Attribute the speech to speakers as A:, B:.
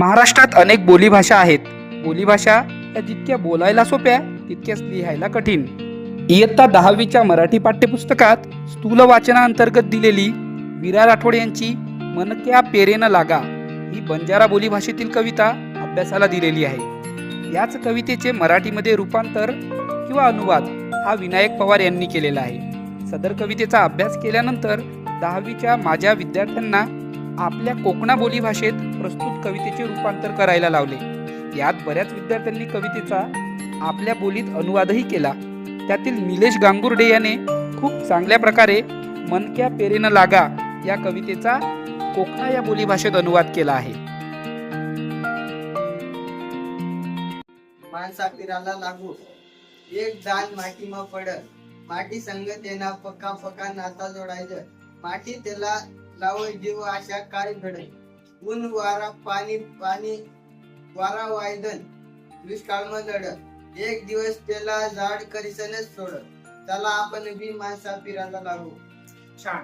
A: महाराष्ट्रात अनेक बोलीभाषा आहेत. बोलीभाषा या जितक्या बोलायला सोप्या तितक्याच लिहायला कठीण. इयत्ता 10वीच्या मराठी पाठ्यपुस्तकात स्थूल वाचनाअंतर्गत दिलेली विरा राठोड यांची मनक्या पेरेन लागा ही बंजारा बोलीभाषेतील कविता अभ्यासाला दिलेली आहे. याच कवितेचे मराठीमध्ये रूपांतर किंवा अनुवाद हा विनायक पवार यांनी केलेला आहे. सदर कवितेचा अभ्यास केल्यानंतर 10वीच्या माझ्या विद्यार्थ्यांना आपल्या कोकणा बोलीभाषेत प्रस्तुत कवितेचे रूपांतर करायला लावले. यात बऱ्याच विद्यार्थ्यांनी कवितेचा आपल्या बोलीत अनुवादही केला. त्यातील निलेश गांगुर्डे याने खूप चांगल्या प्रकारे मनक्या पेरेन लागा या कवितेचा कोकणा या बोलीभाषेत अनुवाद केला आहे.
B: माणसा पिराला लागू एक दान माटी म पड माटी संग तेना पक्का पक्का नाता जोडायचं माटी त्याला लाव जीव आशा काय घडे ऊन वारा पाणी पाणी वारा वायदन दुष्काळ मदड एक दिवस त्याला झाड करीसनच सोड चला आपण बी माणसा पिराला लागू.
C: छान.